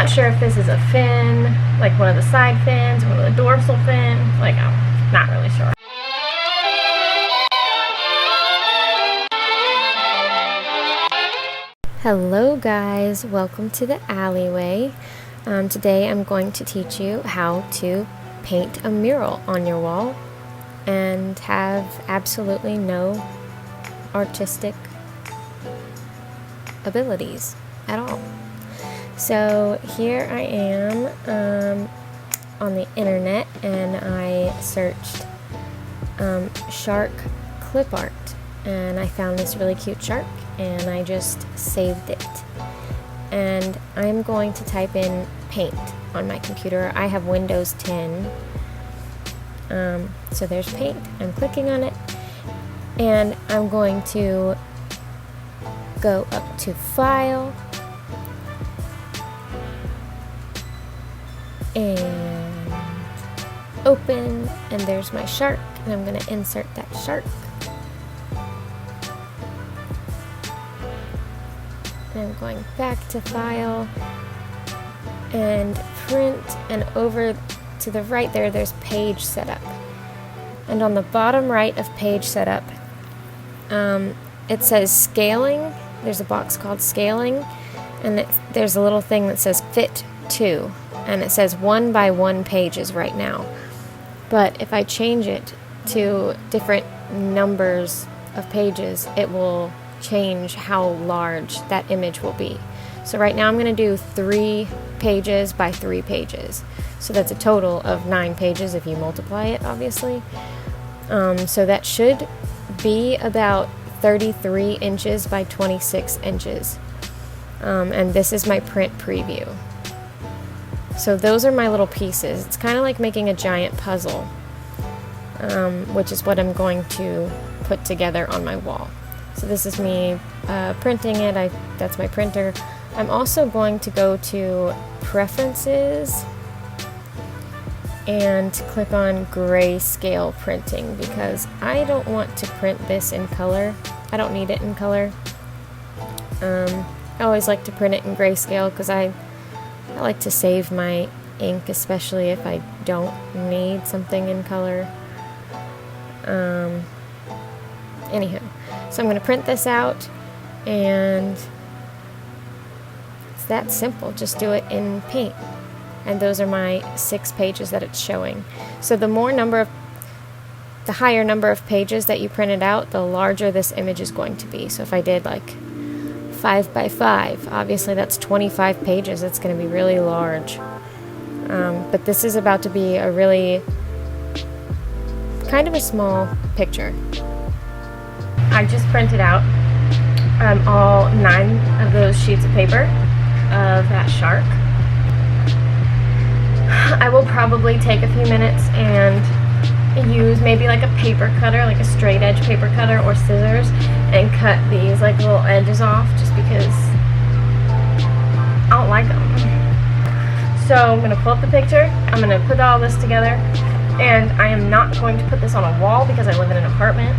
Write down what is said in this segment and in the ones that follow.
not sure if this is a fin, like one of the side fins, one of the dorsal fins, like I'm not really sure. Hello guys, welcome to the alleyway. Today I'm going to teach you how to paint a mural on your wall and have absolutely no artistic abilities at all. So here I am on the internet, and I searched shark clip art, and I found this really cute shark, and I just saved it. And I'm going to type in paint on my computer. I have Windows 10. So there's paint. I'm clicking on it, and I'm going to go up to File and Open, and there's my shark, and I'm going to insert that shark. And I'm going back to File and Print, and over to the right there's Page Setup. And on the bottom right of Page Setup, it says Scaling. There's a box called Scaling, and there's a little thing that says Fit To, and it says 1 by 1 pages right now. But if I change it to different numbers of pages, it will change how large that image will be. So right now I'm going to do 3 pages by 3 pages. So that's a total of 9 pages if you multiply it, obviously. So that should be about 33 inches by 26 inches. And this is my print preview. So those are my little pieces. It's kind of like making a giant puzzle, which is what I'm going to put together on my wall. So this is me printing it. That's my printer. I'm also going to go to Preferences and click on Grayscale Printing, because I don't want to print this in color. I don't need it in color. I always like to print it in grayscale because I like to save my ink, especially if I don't need something in color. Anywho, so I'm going to print this out, and it's that simple. Just do it in Paint. And those are my 6 pages that it's showing. So the higher number of pages that you printed out, the larger this image is going to be. So if I did like 5 by 5, obviously that's 25 pages. It's going to be really large. But this is about to be a really kind of a small picture. I just printed out all 9 of those sheets of paper of that shark. I will probably take a few minutes and use maybe like a paper cutter, like a straight edge paper cutter or scissors, and cut these like little edges off, just because I don't like them. So I'm going to pull up the picture, I'm going to put all this together, and I am not going to put this on a wall because I live in an apartment.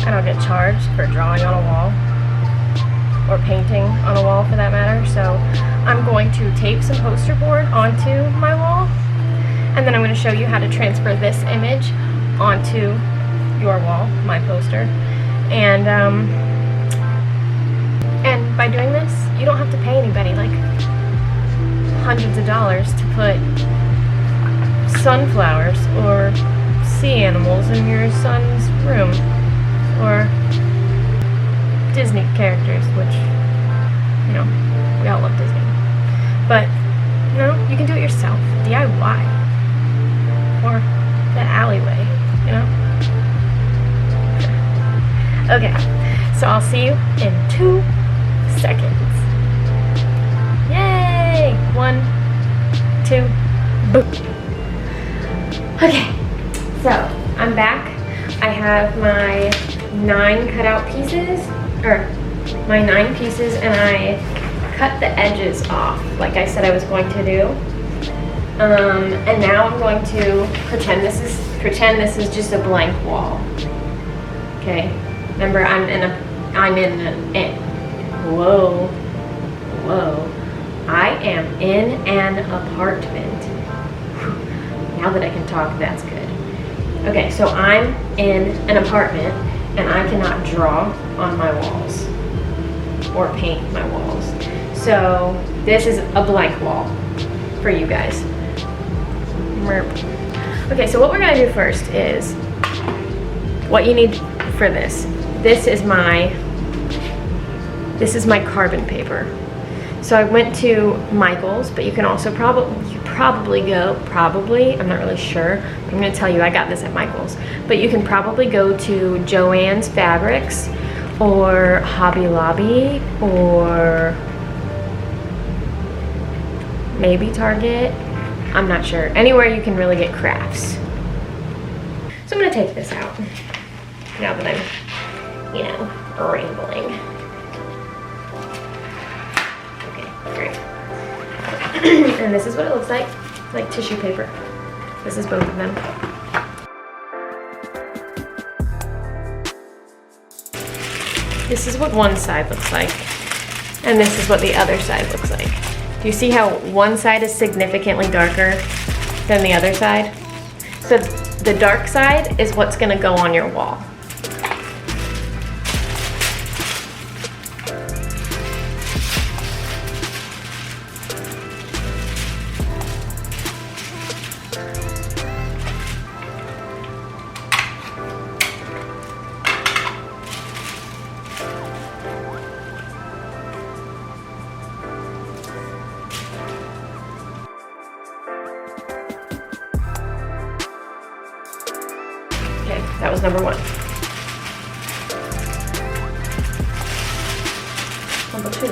I don't get charged for drawing on a wall, or painting on a wall for that matter. So I'm going to tape some poster board onto my wall, and then I'm going to show you how to transfer this image onto your wall, my poster. And by doing this, you don't have to pay anybody like hundreds of dollars to put sunflowers or sea animals in your son's room, or Disney characters, which, you know, we all love Disney. But, you know, you can do it yourself, DIY, or the alleyway, you know? Okay, so I'll see you in 2 seconds. Yay! 1, 2, boom. Okay, so I'm back. I have my 9 cutout pieces, or my 9 pieces, and I cut the edges off like I said I was going to do. And now I'm going to pretend this is just a blank wall. Okay, remember am in an apartment. Now that I can talk, that's good. Okay, so I'm in an apartment and I cannot draw on my walls or paint my walls. So this is a blank wall for you guys. Merp. Okay, so what we're gonna do first is what you need for this. This is my carbon paper. So I went to Michael's, but you can also probably go, I'm not really sure. I'm gonna tell you I got this at Michael's. But you can probably go to Joann's Fabrics or Hobby Lobby or maybe Target. I'm not sure. Anywhere you can really get crafts. So I'm gonna take this out now that I'm, you know, rambling. Okay, great. And this is what it looks like tissue paper. This is both of them. This is what one side looks like, and this is what the other side looks like. Do you see how one side is significantly darker than the other side? So the dark side is what's gonna go on your wall. Okay, that was number one. Number two.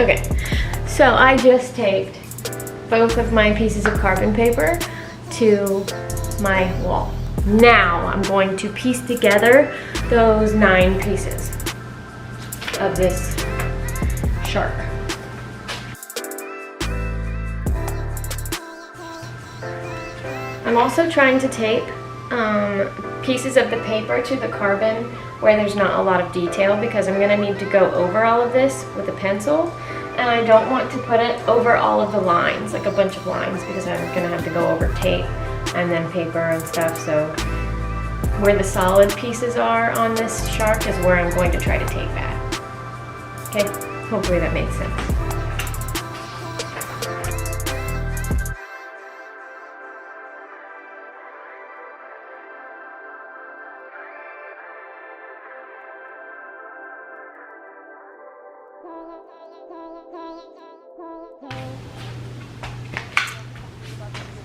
Okay, so I just taped both of my pieces of carbon paper to my wall. Now I'm going to piece together those 9 pieces of this shark. I'm also trying to tape pieces of the paper to the carbon where there's not a lot of detail, because I'm gonna need to go over all of this with a pencil, and I don't want to put it over all of the lines, like a bunch of lines, because I'm gonna have to go over tape and then paper and stuff. So where the solid pieces are on this shark is where I'm going to try to tape at. Okay, hopefully that makes sense.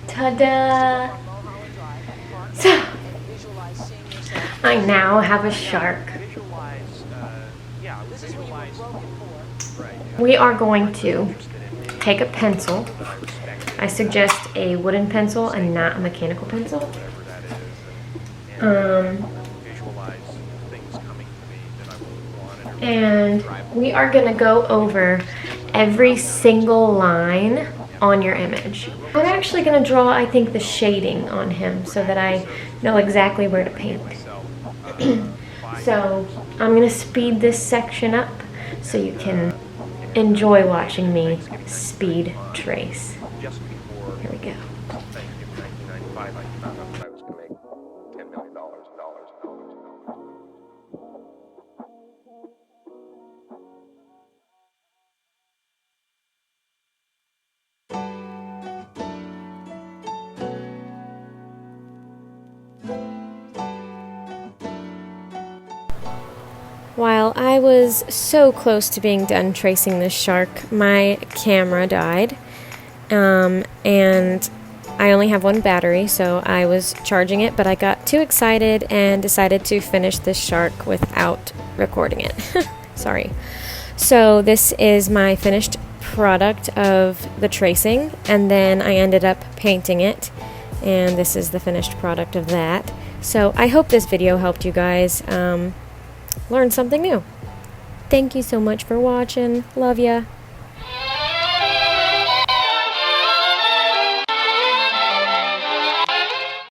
Ta-da! So, I now have a shark. We are going to take a pencil. I suggest a wooden pencil and not a mechanical pencil. And we are going to go over every single line on your image. I'm actually going to draw, I think, the shading on him so that I know exactly where to paint. So I'm going to speed this section up so you can enjoy watching me speed trace. Here we go. While I was so close to being done tracing this shark, my camera died, and I only have one battery, so I was charging it, but I got too excited and decided to finish this shark without recording it. Sorry. So this is my finished product of the tracing, and then I ended up painting it, and this is the finished product of that. So I hope this video helped you guys learn something new. Thank you so much for watching. Love ya.